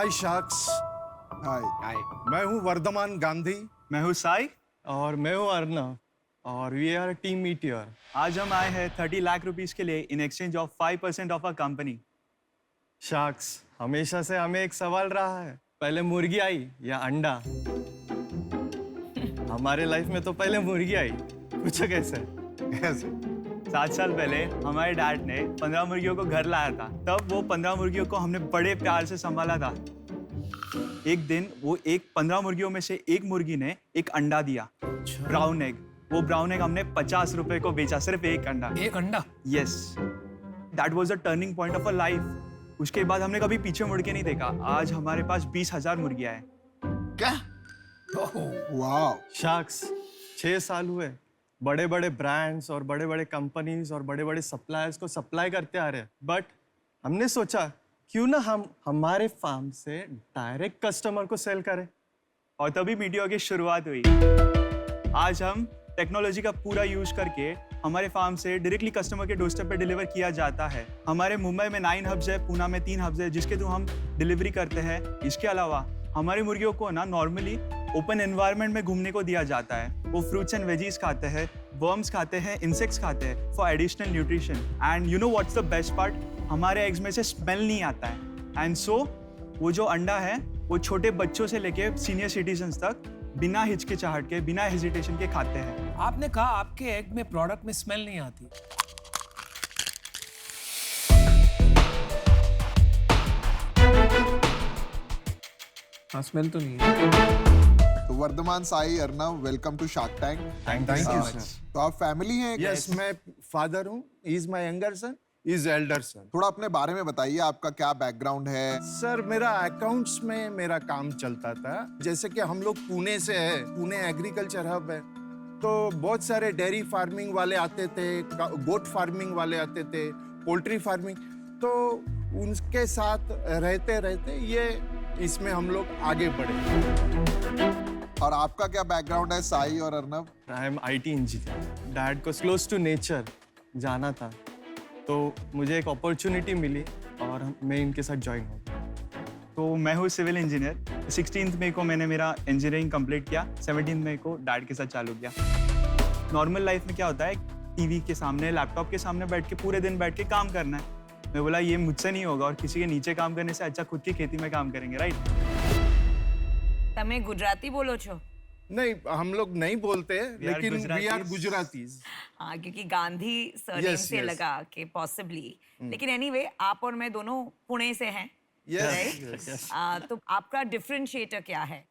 हाय sharks. हाय। हाय। मैं हूँ वर्धमान गांधी। मैं हूँ साई और मैं हूँ अर्नव और वी आर टीम मीटियर। आज हम आए हैं 30 लाख रुपीस के लिए in exchange of 5% of a company. Sharks, हमेशा से हमें एक सवाल रहा है, पहले मुर्गी आई या अंडा? हमारे लाइफ में तो पहले मुर्गी आई। पूछो कैसे? कैसे? 7 साल पहले हमारे डैड ने 15 मुर्गियों को घर लाया था। तब वो 15 मुर्गियों को हमने बड़े प्यार से संभाला था। एक दिन वो 15 मुर्गियों में से एक मुर्गी ने एक अंडा दिया, ब्राउन एग। वो ब्राउन एग हमने 50 रुपए को बेचा, सिर्फ एक अंडा। एक अंडा? Yes, that was the turning point of a life. उसके बाद हमने कभी पीछे मुड़ के नहीं देखा। आज हमारे पास 20,000 मुर्गियां हैं। क्या? वाह। शार्क्स, 6 साल हुए, बड़े बड़े ब्रांड्स और बड़े बड़े कंपनीज और बड़े बड़े सप्लायर्स को सप्लाई करते आ रहे हैं, बट हमने सोचा क्यों ना हम हमारे फार्म से डायरेक्ट कस्टमर को सेल करें। और तभी मीडिया की शुरुआत हुई। आज हम टेक्नोलॉजी का पूरा यूज करके हमारे फार्म से डायरेक्टली कस्टमर के डोरस्टेप पे डिलीवर किया जाता है। हमारे मुंबई में 9 हब्स है, पूना में 3 हब्स है, जिसके थ्रू हम डिलीवरी करते हैं। इसके अलावा हमारी मुर्गियों को ना नॉर्मली ओपन एनवायरनमेंट में घूमने को दिया जाता है। वो फ्रूट्स एंड वेजीज खाते हैं, वर्म्स खाते हैं, इंसेक्ट्स खाते हैं for additional nutrition. And you know what's the best part, हमारे एग्स में से स्मेल नहीं आता है। एंड सो वो जो अंडा है वो छोटे बच्चों से लेके सीनियर सिटीजन्स तक बिना हिचकिचाहट के, बिना हेजिटेशन के खाते हैं। आपने कहा आपके एग में प्रोडक्ट में स्मेल नहीं आती। हाँ, स्मेल तो नहीं है। तो Vardhaman, Sai, Arnav, welcome to shark tank. Thank you sir. तो आप फैमिली हैं? यस, मैं फादर हूँ। He is my younger son, is elder son. थोड़ा अपने बारे में बताइए, आपका क्या बैकग्राउंड है? सर, मेरा अकाउंट्स में मेरा काम चलता था। जैसे कि हम लोग पुणे से है, पुणे एग्रीकल्चर हब है, तो बहुत सारे डेयरी फार्मिंग वाले आते थे, गोट फार्मिंग वाले आते थे, पोल्ट्री फार्मिंग। तो उनके साथ रहते रहते ये इसमें हम लोग आगे बढ़े। और आपका क्या बैकग्राउंड है, साई और Arnav? I am IT engineer. Dad को क्लोज टू नेचर जाना था, तो मुझे एक अपॉर्चुनिटी मिली और मैं इनके साथ ज्वाइन हो गया। तो मैं हूँ सिविल इंजीनियर। 16 मई को मैंने मेरा इंजीनियरिंग कंप्लीट किया, 17 मई को डैड के साथ चालू किया। नॉर्मल लाइफ में क्या होता है, टीवी के सामने, लैपटॉप के सामने बैठ के पूरे दिन बैठ के काम करना है। मैं बोला ये मुझसे नहीं होगा और किसी के नीचे काम करने से अच्छा खुद की खेती में काम करेंगे, राइट? તમે ગુજરાતી બોલો છો? नहीं, हम लोग नहीं बोलते, We are लेकिन वी आर Gujaratis. गुजरातीज। हाँ, क्योंकि गांधी सरनेम Yes, से yes. लगा कि पॉसिबली। लेकिन एनीवे आप और मैं दोनों पुणे से हैं, यस। तो आपका डिफरेंशिएटर क्या है?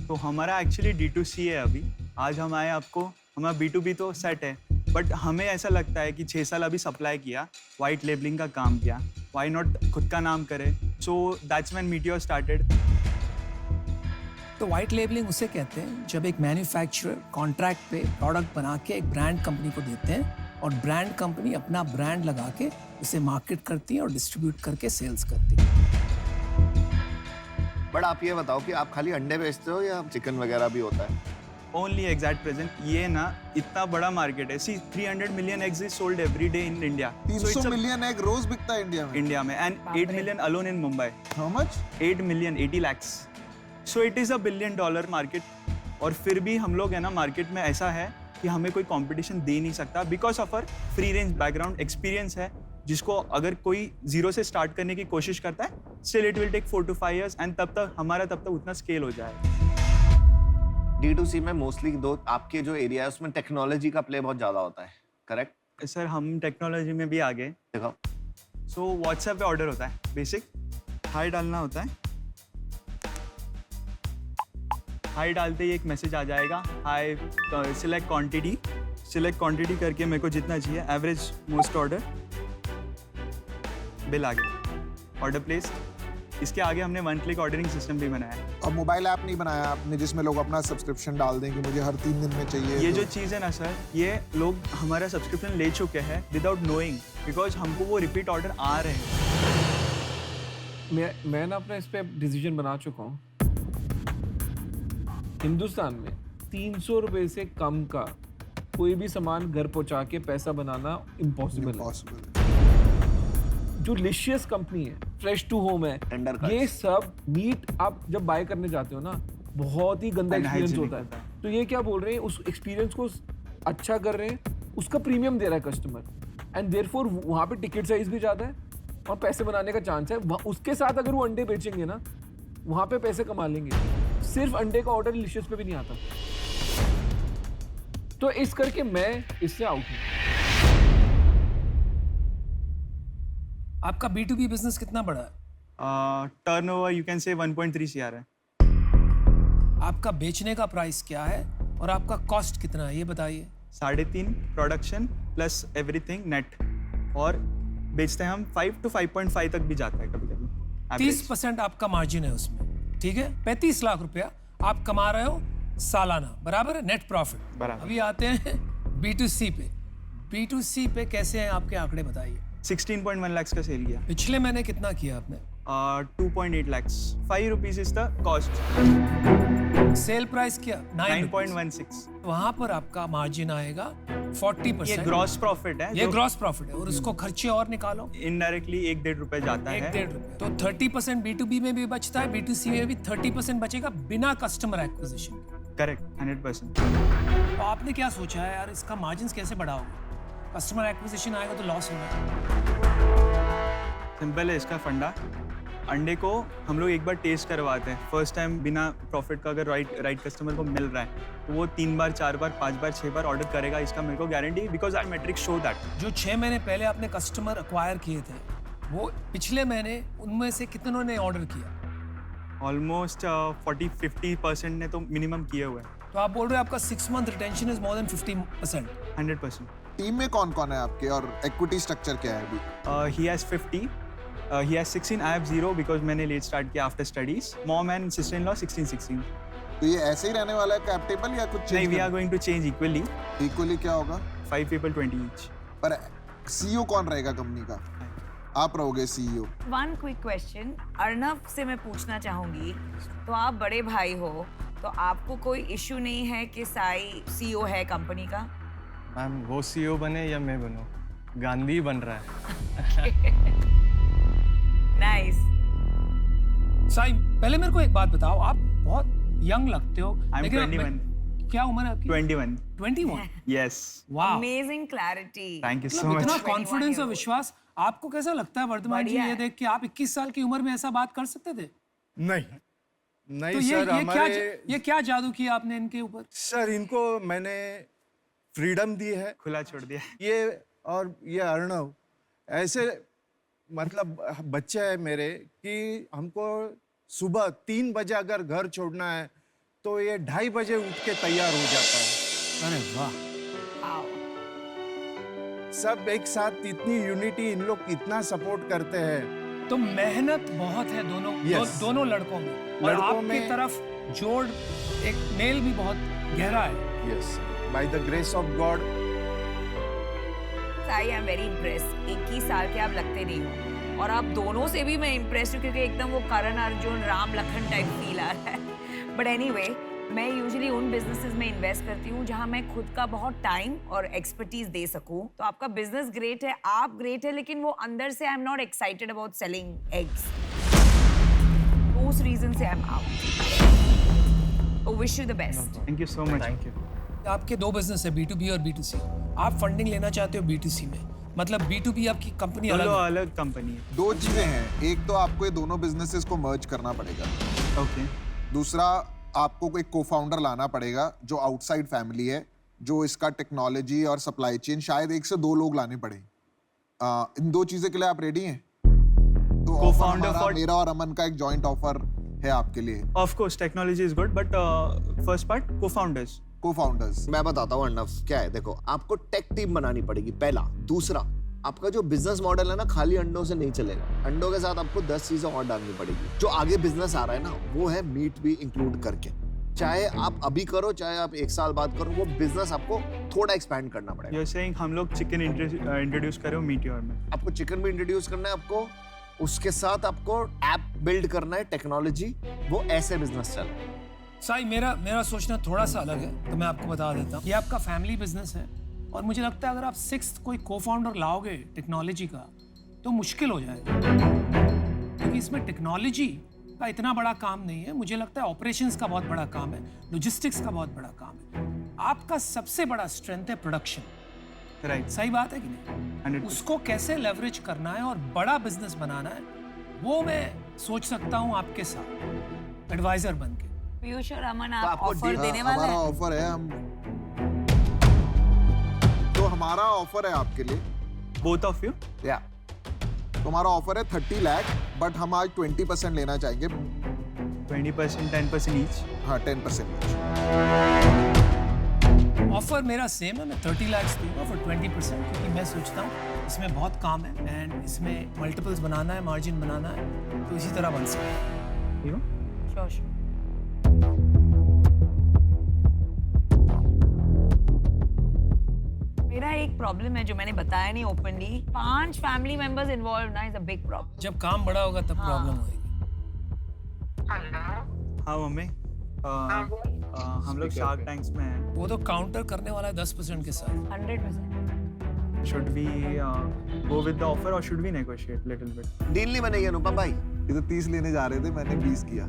तो हमारा एक्चुअली D2C है अभी। आज हम आए आपको, हमारा B2B तो सेट है, बट हमें ऐसा लगता है कि 6 साल अभी सप्लाई किया, वाइट लेबलिंग का काम किया, वाई नॉट खुद का नाम करें। So that's when meteor started. तो व्हाइट लेबलिंग उसे कहते हैं जब एक मैन्युफैक्चरर कॉन्ट्रैक्ट पे प्रोडक्ट बना के एक ब्रांड कंपनी को देते हैं और ब्रांड कंपनी अपना ब्रांड लगा के उसे मार्केट करती है और डिस्ट्रीब्यूट करके सेल्स करती है। बट आप ये बताओ कि आप खाली अंडे बेचते हो या चिकन वगैरह भी होता है? Only exact present. ये ना इतना बड़ा मार्केट है। See 300 million eggs is sold every day in India. 300 million egg रोज बिकता है इंडिया में? And 8 million alone in Mumbai. How much? 8 million, 80 lakhs। So it is $1 billion market. और फिर भी हम लोग है ना, मार्केट में ऐसा है कि हमें कोई कंपटीशन दे नहीं सकता because of our free range background experience है, जिसको अगर कोई जीरो से स्टार्ट करने की कोशिश करता है, still it will take 4 to 5 years and तब तक उतना स्केल हो जाए। D2C में मोस्टली दो आपके जो एरिया है उसमें टेक्नोलॉजी का प्ले बहुत ज्यादा होता है, करेक्ट? सर, हम टेक्नोलॉजी में भी आगे। देखो, सो व्हाट्सएप पे ऑर्डर होता है, बेसिक हाई डालना होता है। हाई डालते ही एक मैसेज आ जाएगा, हाई सिलेक्ट क्वांटिटी करके मेरे को जितना चाहिए, एवरेज मोस्ट ऑर्डर, बिल आ गया, ऑर्डर प्लेस्ड। इसके आगे हमने 1 क्लिक ऑर्डरिंग सिस्टम भी बनाया है। और मोबाइल ऐप नहीं बनाया आपने जिसमें लोग अपना सब्सक्रिप्शन डाल दें कि मुझे हर 3 दिन में चाहिए? ये तो जो चीज़ है ना सर, ये लोग हमारा सब्सक्रिप्शन ले चुके हैं विदाउट नोइंग, बिकॉज हमको वो रिपीट ऑर्डर आ रहे हैं। मैं ना अपना इस पे डिसीजन बना चुका हूँ। हिंदुस्तान में 300 रुपए से कम का कोई भी सामान घर पहुंचा के पैसा बनाना इम्पॉसिबल है। जो लिशियस कंपनी है, फ्रेश टू होम है, Tender cuts. ये सब मीट आप जब बाय करने जाते हो ना, बहुत ही गंदा एक्सपीरियंस Unhygienic होता है। तो ये क्या बोल रहे हैं, उस एक्सपीरियंस को अच्छा कर रहे हैं, उसका प्रीमियम दे रहा है कस्टमर, एंड देयरफॉर वहाँ पे टिकट साइज भी ज़्यादा है और पैसे बनाने का चांस है। उसके साथ अगर वो अंडे बेचेंगे ना, वहाँ पे पैसे कमा लेंगे। सिर्फ अंडे का ऑर्डर लिशियस पे भी नहीं आता। तो इस करके मैं इससे आउट हूँ। आपका B2B बिजनेस कितना बड़ा है? Turnover you can say 1.3 CR है। आपका बेचने का प्राइस क्या है और आपका कॉस्ट कितना है, ये बताइए। 3.5 प्रोडक्शन प्लस एवरीथिंग नेट, और बेचते हैं हम 5 to 5.5 तक भी जाता है कभी कभी। 30% आपका मार्जिन है उसमें, ठीक है। 35 लाख रुपया आप कमा रहे हो सालाना, बराबर है, नेट प्रॉफिट। बराबर। अभी आते हैं B2C पे। B2C पे कैसे हैं आपके आंकड़े, बताइए। 16.1 lakhs का सेल किया। पिछले महीने कितना किया आपने? 2.8 lakhs। 5 rupees is the cost. Sale price क्या? 9.16। वहां पर आपका मार्जिन आएगा ये 40%। ग्रॉस प्रॉफिट है। ये ग्रॉस प्रॉफिट है, और उसको खर्चे और निकालो, इनडायरेक्टली 1-1.5 रुपए जाता है। 1-1.5 रुपए। तो 30% B2B में भी बचता है, B2C में भी 30% बचेगा बिना कस्टमर एक्विजिशन के। करेक्ट, 100%। तो आपने क्या सोचा है यार, इसका मार्जिन कैसे बढ़ाओगे? कस्टमर एक्विजिशन आएगा तो लॉस होगा। सिंपल है इसका फंडा। अंडे को हम लोग एक बार टेस्ट करवाते हैं फर्स्ट टाइम बिना प्रॉफिट का। अगर राइट कस्टमर को मिल रहा है तो वो 3 बार 4 बार 5 बार 6 बार ऑर्डर करेगा, इसका मेरे को guarantee, because I matrix show that. जो 6 महीने पहले आपने कस्टमर अक्वायर किए थे, वो पिछले महीने उनमें से कितनों ने ऑर्डर किया? ऑलमोस्ट 40-50% ने तो मिनिमम किए हुए हैं। तो आप बोल रहे हो आपका 6 month retention is more than 50%। 100%। Team में कौन कौन है आपके और इक्विटी स्ट्रक्चर क्या है अभी? He has 50, he has 16, I have 0 because मैंने लेट स्टार्ट किया after studies. Mom and sister in law 16। तो ये ऐसे ही रहने वाला है कैप टेबल या कुछ नहीं, we are going to change equally. Equally क्या होगा? 5 people 20 each। पर सीईओ कौन रहेगा कंपनी का? आप रहोगे CEO. One quick question Arnav से मैं पूछना चाहूंगी, तो आप बड़े भाई हो, तो आपको कोई इशू नहीं है कि साई सीईओ है कंपनी का? मैम वो सीईओ बने या मैं बनूं, गांधी बन रहा है। नाइस। साई, पहले मेरे को एक बात बताओ, आप बहुत यंग लगते हो। I'm 21। क्या उम्र है आपकी? 21। 21? Yes। वाह, amazing clarity. Thank you so मतलब इतना मच। कॉन्फिडेंस और विश्वास। आपको कैसा लगता है वर्तमान जी, बढ़िया ये है। देख के आप 21 साल की उम्र में ऐसा बात कर सकते थे? नहीं नहीं तो सर, हमारे ये क्या जादू किया आपने इनके ऊपर? सर इनको मैंने फ्रीडम दी है, खुला छोड़ दिया। ये और ये अर्णव ऐसे मतलब बच्चे हैं मेरे कि हमको सुबह 3 बजे अगर घर छोड़ना है तो ये 2:30 बजे उठ के तैयार हो जाता है। अरे वाह, सब एक साथ, इतनी यूनिटी, इन लोग इतना सपोर्ट करते हैं। तो मेहनत बहुत है दोनों Yes. दोनों लड़कों में, और लड़कों आपकी में- तरफ जोड़ एक मेल भी बहुत गहरा है। Yes, by the grace of God. I am very impress. 21 साल के आप लगते नहीं हो, और आप दोनों से भी मैं इम्प्रेस हूँ, क्योंकि एकदम वो करण अर्जुन राम लखन टाइप फील आ रहा है। बट एनीवे, मैं यूजुअली उन बिजनेसेस में इन्वेस्ट करती हूँ जहाँ मैं खुद का बहुत टाइम और एक्सपर्टीज दे सकूँ। तो आपका बिजनेस ग्रेट है, आप ग्रेट है, लेकिन वो अंदर से I am not excited about selling eggs. उस रीजन से I am out. Wish you the best. Thank you so much. Thank you. आपके 2 बिजनेस है, B2B और B2C। आप फंडिंग लेना चाहते हो B2C में, मतलब B2B आपकी कंपनी अलग दोनों है। अलग कंपनी है। 2 चीजें हैं, एक तो आपको ये दोनों बिजनेसेस को मर्ज करना पड़ेगा। ओके। दूसरा, आपको एक को-फाउंडर लाना पड़ेगा जो आउटसाइड फैमिली है, जो इसका टेक्नोलॉजी और सप्लाई चेन, शायद 1 से 2 लोग लाने पड़े। इन 2 चीजें के लिए आप रेडी हैं? तो ऑफर Co-founder हमारा, for- मेरा और अमन का एक जॉइंट ऑफर है आपके लिए। Of course technology is good, but first part co-founders. Co-founders मैं बताता हूँ अर्णव क्या है। देखो, आपको टेक टीम बनानी पड़ेगी पहला। दूसरा, आपका जो बिजनेस मॉडल है ना, खाली अंडों से नहीं चलेगा। अंडों के साथ आपको 10 चीजें और डालनी पड़ेगी। जो आगे बिजनेस आ रहा है ना, वो है मीट भी इंक्लूड करके। चाहे आप अभी करो, चाहे आप 1 साल बाद करो, वो बिजनेस आपको थोड़ा एक्सपैंड करना पड़ेगा। यू आर सेइंग हम लोग चिकन इंट्रोड्यूस करो मीटियोर में। आपको चिकन भी इंट्रोड्यूस करना है, आपको उसके साथ आपको ऐप बिल्ड करना है, टेक्नोलॉजी, वो ऐसे बिजनेस चले। साई, मेरा सोचना थोड़ा सा अलग है, तो मैं आपको बता देता हूँ। ये आपका फैमिली बिजनेस है, और मुझे लगता है अगर आप 6th कोई को-फाउंडर लाओगे टेक्नोलॉजी का, तो मुश्किल हो जाएगा, क्योंकि इसमें टेक्नोलॉजी का इतना बड़ा काम नहीं है। मुझे लगता है ऑपरेशंस का बहुत बड़ा काम है, लॉजिस्टिक्स का बहुत बड़ा काम है। आपका सबसे बड़ा स्ट्रेंथ है प्रोडक्शन, राइट, सही बात है कि नहीं? 100%। उसको कैसे लेवरेज करना है और बड़ा बिजनेस बनाना है, वो मैं सोच सकता हूँ आपके साथ एडवाइजर बन के। पीयूष और अमन तो आप आपको ऑफर देने वाले हमारा हैं? ऑफर है, हम तो हमारा ऑफर है आपके लिए, बोथ ऑफ यू। या तो हमारा ऑफर है 30 लाख, बट हम आज 20% लेना चाहेंगे। 20%, 10% ईच। हाँ 10%। ऑफर मेरा सेम है, मैं 30 लाख दूंगा फॉर 20%, क्योंकि मैं सोचता हूँ इसमें बहुत काम है एंड इसमें मल्टीपल्स बनाना है, मार्जिन बनाना है, तो इसी तरह बन सकता है। You sure sure. मेरा एक प्रॉब्लम है जो मैंने बताया नहीं ओपनली, 5 फैमिली मेंबर्स इन्वॉल्व ना इज अ बिग प्रॉब्लम। जब काम बड़ा होगा तब प्रॉब्लम होगी। हाँ मम्मी, हम लोग शार्क टैंक्स में हैं। वो तो काउंटर करने वाला है 10% के साथ। 100%। Should we go with the offer और should we negotiate little bit? Deal नहीं बनेगी अनुपम भाई। ये तो 30 लेने जा रहे थे, मैंने 20 किया।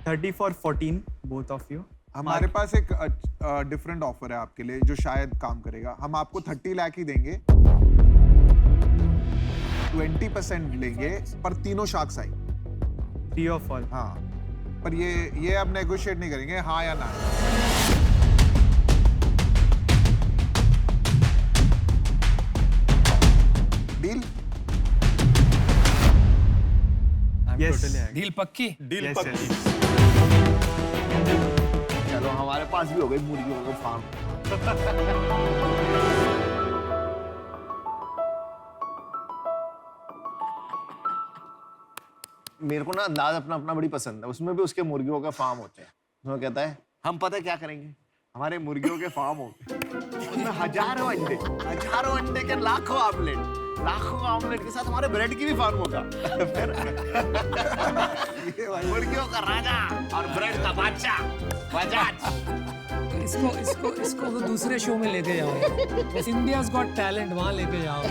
$30 for 14, both of you. हमारे पास एक डिफरेंट ऑफर है आपके लिए जो शायद काम करेगा। हम आपको 30 लाख ही देंगे, 20% लेंगे पर तीनों sharks I. Three of all. हाँ, पर ये अब नेगोशिएट नहीं करेंगे, हाँ या ना। डील? Yes. डील पक्की? Yes, yes. चलो हमारे पास भी हो गई मुर्गियों का फार्म। मेरे को ना अंदाज अपना अपना बड़ी पसंद है, उसमें भी उसके मुर्गियों का फार्म होते हैं। उसमें कहता है हम पता है क्या करेंगे, हमारे मुर्गियों के फार्म होते हैं, उसमें हजारों अंडे के लाखों आमलेट के साथ हमारे ब्रेड की भी फार्म होगा। फिर मुर्गियों का राजा और ब्रेड का बादशाह बजाज। इसको तो दूसरे शो में लेके जाओ, बस इंडियाज गॉट टैलेंट वहां लेके जाओ।